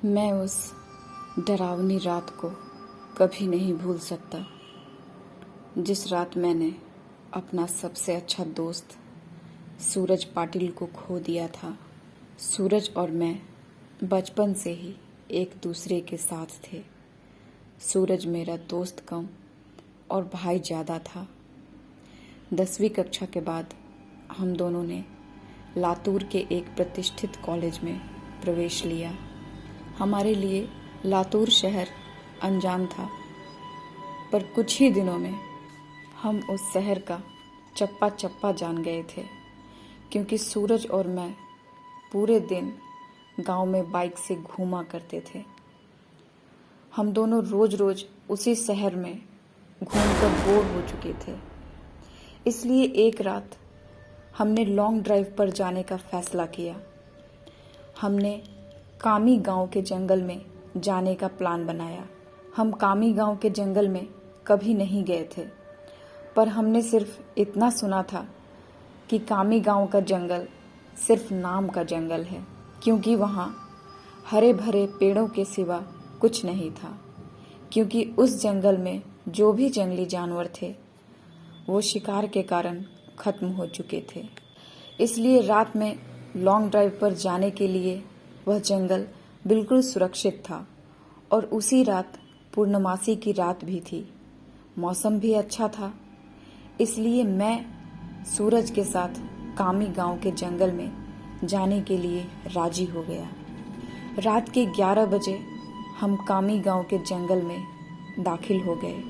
मैं उस डरावनी रात को कभी नहीं भूल सकता, जिस रात मैंने अपना सबसे अच्छा दोस्त सूरज पाटिल को खो दिया था। सूरज और मैं बचपन से ही एक दूसरे के साथ थे। सूरज मेरा दोस्त कम और भाई ज़्यादा था। 10वीं कक्षा के बाद हम दोनों ने लातूर के एक प्रतिष्ठित कॉलेज में प्रवेश लिया। हमारे लिए लातूर शहर अनजान था, पर कुछ ही दिनों में हम उस शहर का चप्पा चप्पा जान गए थे, क्योंकि सूरज और मैं पूरे दिन गांव में बाइक से घूमा करते थे। हम दोनों रोज रोज उसी शहर में घूमकर बोर हो चुके थे। इसलिए एक रात हमने लॉन्ग ड्राइव पर जाने का फैसला किया। हमने कामी गांव के जंगल में जाने का प्लान बनाया। हम कामी गांव के जंगल में कभी नहीं गए थे, पर हमने सिर्फ इतना सुना था कि कामी गांव का जंगल सिर्फ नाम का जंगल है, क्योंकि वहाँ हरे भरे पेड़ों के सिवा कुछ नहीं था। क्योंकि उस जंगल में जो भी जंगली जानवर थे वो शिकार के कारण खत्म हो चुके थे। इसलिए रात में लॉन्ग ड्राइव पर जाने के लिए वह जंगल बिल्कुल सुरक्षित था। और उसी रात पूर्णमासी की रात भी थी। मौसम भी अच्छा था। इसलिए मैं सूरज के साथ कामी गांव के जंगल में जाने के लिए राजी हो गया। रात के 11 बजे हम कामी गांव के जंगल में दाखिल हो गए।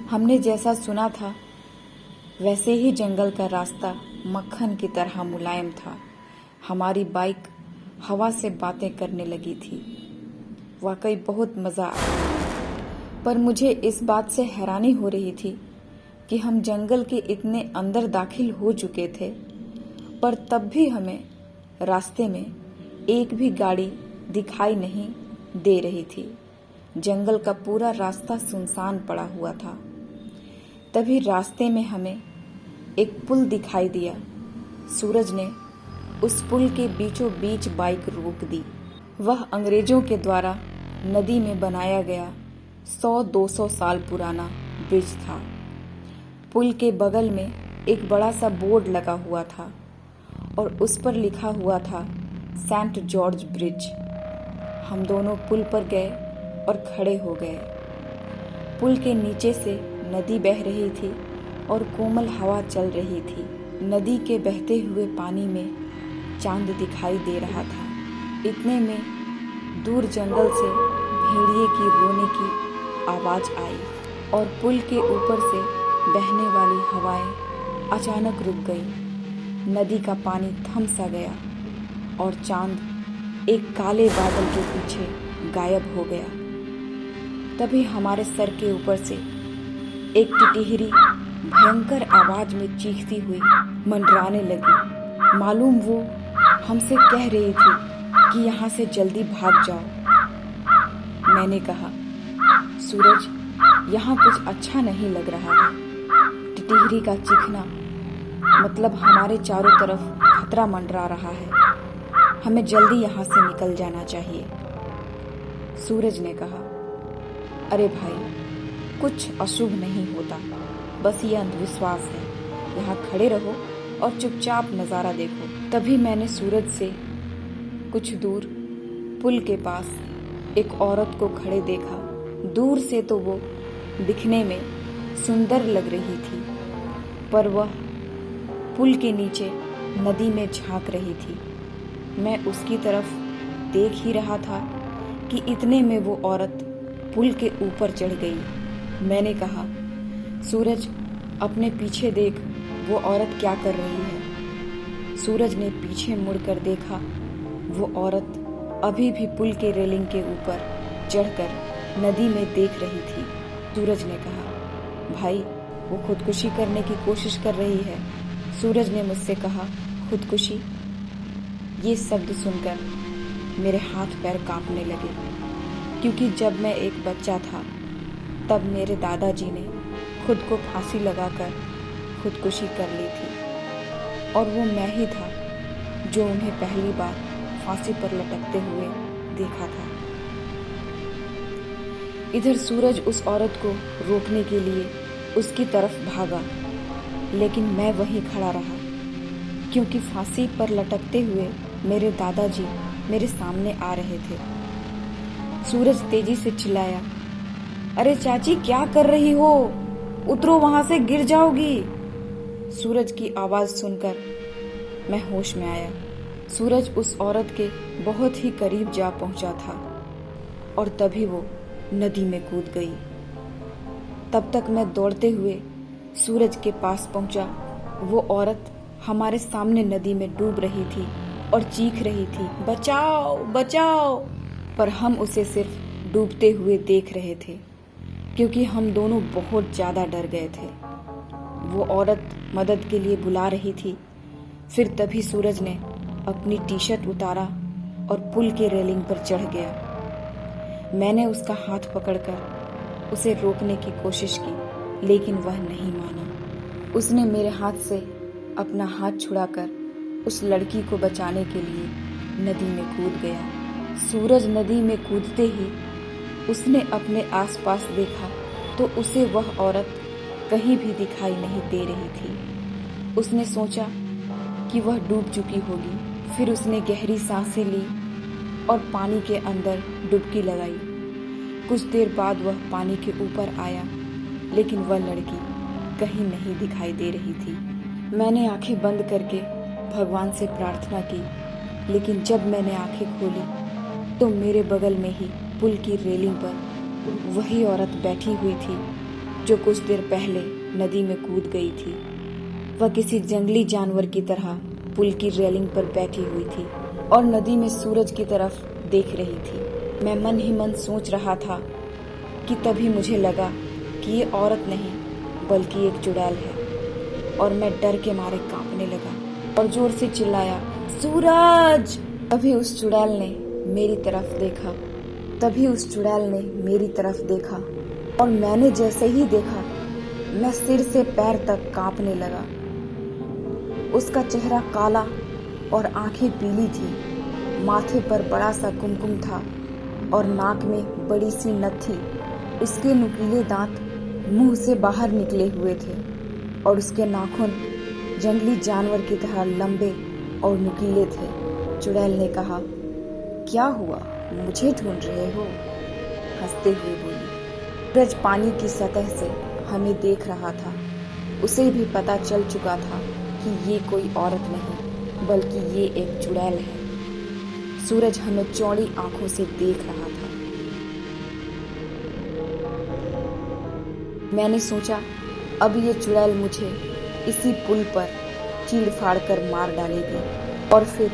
हमने जैसा सुना था वैसे ही जंगल का रास्ता मक्खन की तरह मुलायम था। हमारी बाइक हवा से बातें करने लगी थी। वाकई बहुत मज़ा आया। पर मुझे इस बात से हैरानी हो रही थी कि हम जंगल के इतने अंदर दाखिल हो चुके थे, पर तब भी हमें रास्ते में एक भी गाड़ी दिखाई नहीं दे रही थी। जंगल का पूरा रास्ता सुनसान पड़ा हुआ था। तभी रास्ते में हमें एक पुल दिखाई दिया। सूरज ने उस पुल के बीचों बीच बाइक रोक दी। वह अंग्रेजों के द्वारा नदी में बनाया गया 100-200 साल पुराना ब्रिज था। पुल के बगल में एक बड़ा सा बोर्ड लगा हुआ था और उस पर लिखा हुआ था सेंट जॉर्ज ब्रिज। हम दोनों पुल पर गए और खड़े हो गए। पुल के नीचे से नदी बह रही थी और कोमल हवा चल रही थी। नदी के बहते हुए पानी में चांद दिखाई दे रहा था। इतने में दूर जंगल से भेड़िए की रोने की आवाज आई और पुल के ऊपर से बहने वाली हवाएं अचानक रुक गई। नदी का पानी थम सा गया और चांद एक काले बादल के पीछे गायब हो गया। तभी हमारे सर के ऊपर से एक टिटहरी भयंकर आवाज में चीखती हुई मंडराने लगी। मालूम वो हमसे कह रही थी कि यहाँ से जल्दी भाग जाओ। मैंने कहा, सूरज, यहाँ कुछ अच्छा नहीं लग रहा है। टिटहरी का चीखना मतलब हमारे चारों तरफ खतरा मंडरा रहा है। हमें जल्दी यहाँ से निकल जाना चाहिए। सूरज ने कहा, अरे भाई, कुछ अशुभ नहीं होता, बस ये अंधविश्वास है। यहाँ खड़े रहो और चुपचाप नज़ारा देखो। तभी मैंने सूरज से कुछ दूर पुल के पास एक औरत को खड़े देखा। दूर से तो वो दिखने में सुंदर लग रही थी, पर वह पुल के नीचे नदी में झांक रही थी। मैं उसकी तरफ देख ही रहा था कि इतने में वो औरत पुल के ऊपर चढ़ गई। मैंने कहा, सूरज, अपने पीछे देख, वो औरत क्या कर रही है। सूरज ने पीछे मुड़कर देखा। वो औरत अभी भी पुल के रेलिंग के ऊपर चढ़कर नदी में देख रही थी। सूरज ने कहा, भाई, वो खुदकुशी करने की कोशिश कर रही है। सूरज ने मुझसे कहा, खुदकुशी? ये शब्द सुनकर मेरे हाथ पैर कांपने लगे, क्योंकि जब मैं एक बच्चा था तब मेरे दादाजी ने खुद को फांसी लगाकर खुदकुशी कर ली थी, और वो मैं ही था जो उन्हें पहली बार फांसी पर लटकते हुए देखा था। इधर सूरज उस औरत को रोकने के लिए उसकी तरफ भागा, लेकिन मैं वहीं खड़ा रहा, क्योंकि फांसी पर लटकते हुए मेरे दादाजी मेरे सामने आ रहे थे। सूरज तेजी से चिल्लाया, अरे चाची, क्या कर रही हो? उतरो, वहां से गिर जाओगी। सूरज की आवाज सुनकर मैं होश में आया। सूरज उस औरत के बहुत ही करीब जा पहुंचा था और तभी वो नदी में कूद गई। तब तक मैं दौड़ते हुए सूरज के पास पहुंचा। वो औरत हमारे सामने नदी में डूब रही थी और चीख रही थी, बचाओ बचाओ। पर हम उसे सिर्फ डूबते हुए देख रहे थे, क्योंकि हम दोनों बहुत ज्यादा डर गए थे। वो औरत मदद के लिए बुला रही थी। फिर तभी सूरज ने अपनी टी शर्ट उतारा और पुल के रेलिंग पर चढ़ गया। मैंने उसका हाथ पकड़कर उसे रोकने की कोशिश की, लेकिन वह नहीं माना। उसने मेरे हाथ से अपना हाथ छुड़ाकर उस लड़की को बचाने के लिए नदी में कूद गया। सूरज नदी में कूदते ही उसने अपने आसपास देखा तो उसे वह औरत कहीं भी दिखाई नहीं दे रही थी। उसने सोचा कि वह डूब चुकी होगी। फिर उसने गहरी सांसें ली और पानी के अंदर डुबकी लगाई। कुछ देर बाद वह पानी के ऊपर आया, लेकिन वह लड़की कहीं नहीं दिखाई दे रही थी। मैंने आंखें बंद करके भगवान से प्रार्थना की, लेकिन जब मैंने आंखें खोली तो मेरे बगल में ही पुल की रेलिंग पर वही औरत बैठी हुई थी जो कुछ देर पहले नदी में कूद गई थी। वह किसी जंगली जानवर की तरह पुल की रेलिंग पर बैठी हुई थी और नदी में सूरज की तरफ देख रही थी। मैं मन ही मन सोच रहा था कि तभी मुझे लगा कि ये औरत नहीं बल्कि एक चुड़ैल है, और मैं डर के मारे कांपने लगा और जोर से चिल्लाया, सूरज! तभी उस चुड़ैल ने मेरी तरफ देखा और मैंने जैसे ही देखा मैं सिर से पैर तक कांपने लगा। उसका चेहरा काला और आंखें पीली थी। माथे पर बड़ा सा कुमकुम था और नाक में बड़ी सी नथ थी। उसके नुकीले दांत मुंह से बाहर निकले हुए थे और उसके नाखून जंगली जानवर की तरह लंबे और नुकीले थे। चुड़ैल ने कहा, क्या हुआ, मुझे ढूंढ रहे हो? हंसते हुए बोली। सूरज पानी की सतह से हमें देख रहा था। उसे भी पता चल चुका था कि ये कोई औरत नहीं बल्कि ये एक चुड़ैल है। सूरज हमें चौड़ी आंखों से देख रहा था। मैंने सोचा अब ये चुड़ैल मुझे इसी पुल पर चीड़ फाड़ कर मार डालेगी और फिर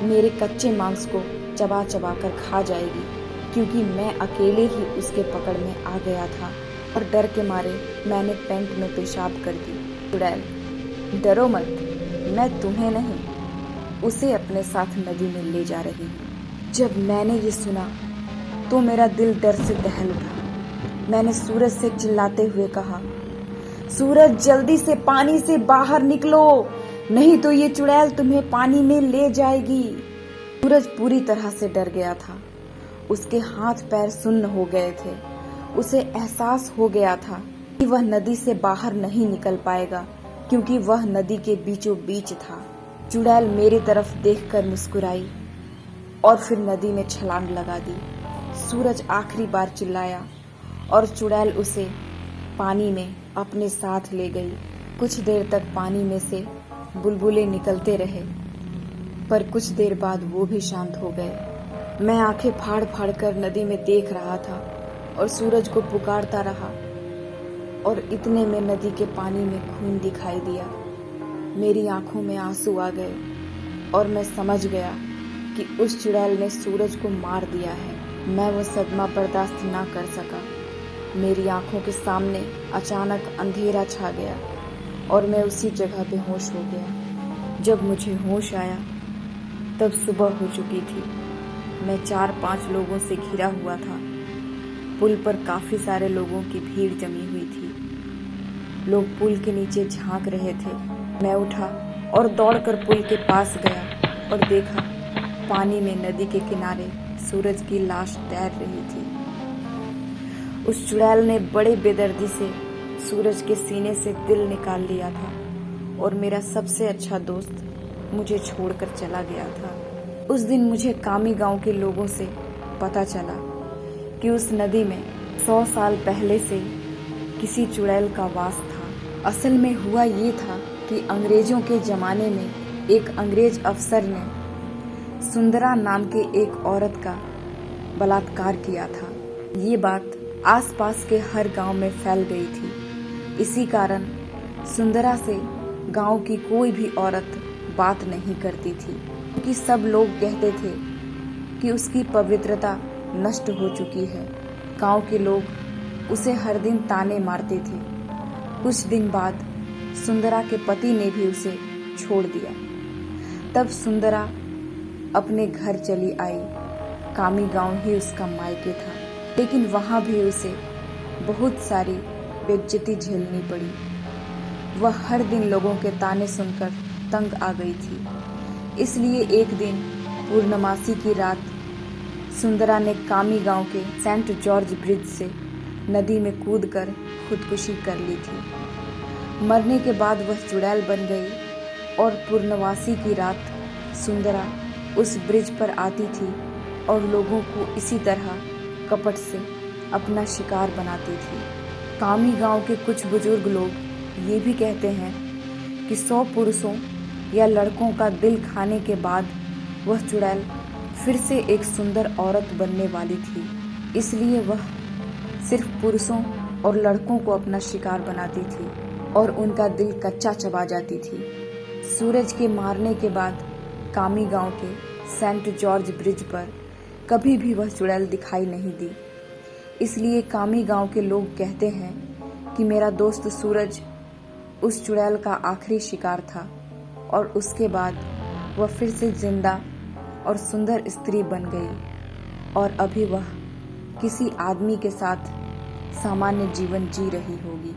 मेरे कच्चे मांस को चबा चबा कर खा जाएगी, क्योंकि मैं अकेले ही उसके पकड़ में आ गया था और डर के मारे मैंने पैंट में पेशाब कर दी। चुड़ैल, डरो मत, मैं तुम्हें नहीं, उसे अपने साथ नदी में ले जा रही हूँ। जब मैंने ये सुना तो मेरा दिल डर से दहल उठा। मैंने सूरज से चिल्लाते हुए कहा, सूरज, जल्दी से पानी से बाहर निकलो, नहीं तो ये चुड़ैल तुम्हें पानी में ले जाएगी। सूरज पूरी तरह से डर गया था। उसके हाथ पैर सुन्न हो गए थे। उसे एहसास हो गया था कि वह नदी से बाहर नहीं निकल पाएगा, क्योंकि वह नदी के बीचों बीच था। चुड़ैल मेरी तरफ देखकर मुस्कुराई और फिर नदी में छलांग लगा दी। सूरज आखिरी बार चिल्लाया और चुड़ैल उसे पानी में अपने साथ ले गई। कुछ देर तक पानी में से बुलबुले निकलते रहे, पर कुछ देर बाद वो भी शांत हो गए। मैं आंखें फाड़ फाड़ कर नदी में देख रहा था और सूरज को पुकारता रहा, और इतने में नदी के पानी में खून दिखाई दिया। मेरी आंखों में आंसू आ गए और मैं समझ गया कि उस चुड़ैल ने सूरज को मार दिया है। मैं वो सदमा बर्दाश्त ना कर सका। मेरी आंखों के सामने अचानक अंधेरा छा गया और मैं उसी जगह बेहोश हो गया। जब मुझे होश आया तब सुबह हो चुकी थी। मैं 4-5 लोगों से घिरा हुआ था। पुल पर काफी सारे लोगों की भीड़ जमी हुई थी। लोग पुल के नीचे झांक रहे थे। मैं उठा और दौड़कर पुल के पास गया और देखा पानी में नदी के किनारे सूरज की लाश तैर रही थी। उस चुड़ैल ने बड़े बेदर्दी से सूरज के सीने से दिल निकाल लिया था और मेरा सबसे अच्छा दोस्त मुझे छोड़कर चला गया था। उस दिन मुझे कामी गांव के लोगों से पता चला कि उस नदी में 100 साल पहले से किसी चुड़ैल का वास था। असल में हुआ ये था कि अंग्रेजों के जमाने में एक अंग्रेज अफसर ने सुंदरा नाम के एक औरत का बलात्कार किया था। ये बात आसपास के हर गांव में फैल गई थी। इसी कारण सुंदरा से गांव की कोई भी औरत बात नहीं करती थी, क्योंकि सब लोग कहते थे कि उसकी पवित्रता नष्ट हो चुकी है। गांव के लोग उसे हर दिन ताने मारते थे। कुछ दिन बाद सुंदरा के पति ने भी उसे छोड़ दिया। तब सुंदरा अपने घर चली आई। कामी गांव ही उसका मायके था, लेकिन वहां भी उसे बहुत सारी बेइज्जती झेलनी पड़ी। वह हर दिन लोगों के ताने सुनकर तंग आ गई थी। इसलिए एक दिन पूर्णमासी की रात सुंदरा ने कामी गांव के सेंट जॉर्ज ब्रिज से नदी में कूदकर खुदकुशी कर ली थी। मरने के बाद वह चुड़ैल बन गई और पूर्णमासी की रात सुंदरा उस ब्रिज पर आती थी और लोगों को इसी तरह कपट से अपना शिकार बनाती थी। कामी गांव के कुछ बुजुर्ग लोग ये भी कहते हैं कि 100 पुरुषों या लड़कों का दिल खाने के बाद वह चुड़ैल फिर से एक सुंदर औरत बनने वाली थी। इसलिए वह सिर्फ पुरुषों और लड़कों को अपना शिकार बनाती थी और उनका दिल कच्चा चबा जाती थी। सूरज के मारने के बाद कामी गांव के सेंट जॉर्ज ब्रिज पर कभी भी वह चुड़ैल दिखाई नहीं दी। इसलिए कामी गांव के लोग कहते हैं कि मेरा दोस्त सूरज उस चुड़ैल का आखिरी शिकार था और उसके बाद वह फिर से जिंदा और सुंदर स्त्री बन गई और अभी वह किसी आदमी के साथ सामान्य जीवन जी रही होगी।